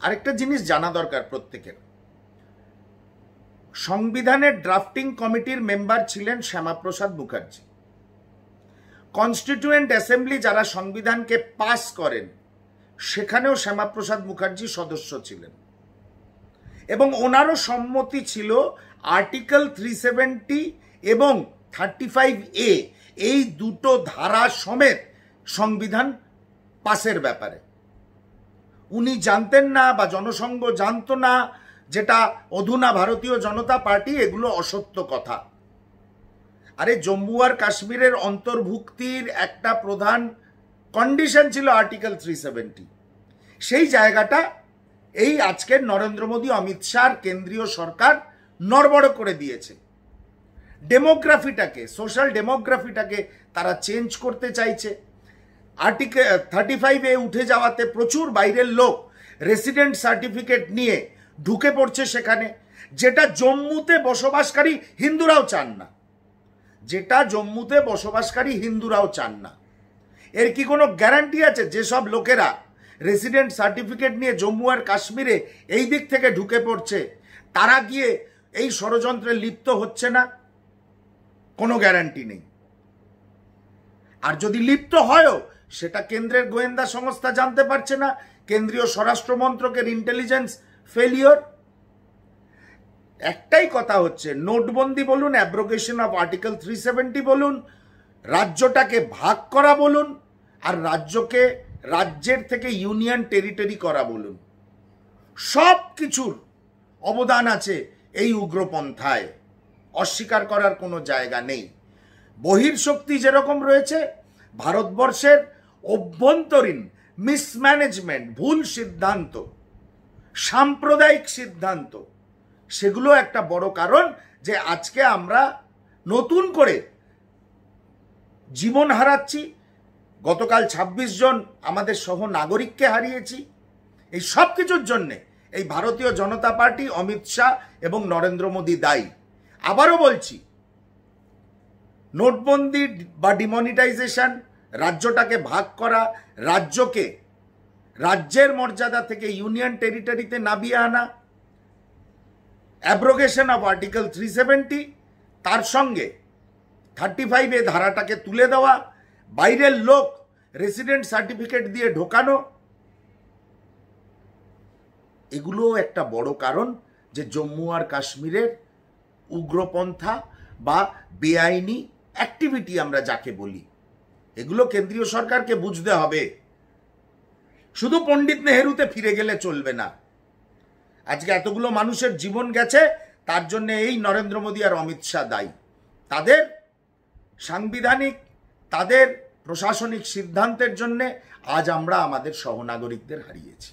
আরেকটা জিনিস জানা দরকার প্রত্যেকের। সংবিধানের ড্রাফটিং কমিটির মেম্বার ছিলেন শ্যামাপ্রসাদ মুখার্জি। কনস্টিটিউয়েন্ট অ্যাসেম্বলি যারা সংবিধানকে পাস করেন সেখানেও শ্যামাপ্রসাদ মুখার্জি সদস্য ছিলেন এবং ওনারও সম্মতি ছিল আর্টিকেল 370 এবং 35A এই দুটো ধারা সমেত সংবিধান পাসের ব্যাপারে। উনি জানতেন না বা জনসংঘ জানতো না, যেটা অধুনা ভারতীয় জনতা পার্টি, এগুলো অসত্য কথা। আরে জম্মু আর কাশ্মীরের অন্তর্ভুক্তির একটা প্রধান কন্ডিশন ছিল আর্টিকেল 370। সেই জায়গাটা এই আজকের নরেন্দ্র মোদী অমিত শাহর কেন্দ্রীয় সরকার নড়বড় করে দিয়েছে। ডেমোগ্রাফিটাকে, সোশ্যাল ডেমোগ্রাফিটাকে তারা চেঞ্জ করতে চাইছে। আর্টিকেল 35A উঠে যাওয়াতে প্রচুর বাইরের লোক রেসিডেন্ট সার্টিফিকেট নিয়ে ঢুকে পড়ছে সেখানে, যেটা জম্মুতে বসবাসকারী হিন্দুরাও চান না, যেটা জম্মুতে বসবাসকারী হিন্দুরাও চান না। এর কি কোনো গ্যারান্টি আছে যেসব লোকেরা রেসিডেন্ট সার্টিফিকেট নিয়ে জম্মু আর কাশ্মীরে এই দিক থেকে ঢুকে পড়ছে তারা গিয়ে এই ষড়যন্ত্রে লিপ্ত হচ্ছে না? কোনো গ্যারান্টি নেই। আর যদি লিপ্ত হয়ও সেটা কেন্দ্রের গোয়েন্দা সংস্থা জানতে পারছে না, কেন্দ্রীয় স্বরাষ্ট্র মন্ত্রকের ইন্টেলিজেন্স ফেলিওর। একটাই কথা হচ্ছে, নোটবন্দি বলুন, অ্যাব্রোগেশন অফ আর্টিকেল 370 বলুন, রাজ্যটাকে ভাগ করা বলুন, আর রাজ্যকে রাজ্যের থেকে ইউনিয়ন টেরিটরি করা বলুন, সব কিছুর অবদান আছে এই উগ্রপন্থায়, অস্বীকার করার কোনো জায়গা নেই। বহির্শক্তি যেরকম রয়েছে, ভারতবর্ষের অভ্যন্তরীণ মিসম্যানেজমেন্ট, ভুল সিদ্ধান্ত, সাম্প্রদায়িক সিদ্ধান্ত, সেগুলো একটা বড় কারণ যে আজকে আমরা নতুন করে জীবন হারাচ্ছি। গতকাল 26 জন আমাদের সহ নাগরিককে হারিয়েছি। এই সব কিছুর জন্যে এই ভারতীয় জনতা পার্টি, অমিত শাহ এবং নরেন্দ্র মোদী দায়ী। আবারও বলছি, নোটবন্দি বা ডিমনিটাইজেশন, রাজ্যটাকে ভাগ করা, রাজ্যকে রাজ্যের মর্যাদা থেকে ইউনিয়ন টেরিটরিতে নামিয়ে আনা, অ্যাব্রোগেশন অফ আর্টিকেল 370, তার সঙ্গে 35A ধারাটাকে তুলে দেওয়া, বাইরের লোক রেসিডেন্ট সার্টিফিকেট দিয়ে ঢোকানো, এগুলো একটা বড় কারণ যে জম্মু আর কাশ্মীরের উগ্রপন্থা বা বেআইনি অ্যাক্টিভিটি আমরা যাকে বলি, এগুলো কেন্দ্রীয় সরকারকে বুঝতে হবে। শুধু পণ্ডিত নেহেরুতে ফিরে গেলে চলবে না। আজকে এতগুলো মানুষের জীবন গেছে, তার জন্য এই নরেন্দ্র মোদী আর অমিত শাহ দায়ী। তাদের সাংবিধানিক, তাদের প্রশাসনিক সিদ্ধান্তের জন্য আজ আমরা আমাদের সহনাগরিকদের হারিয়েছি।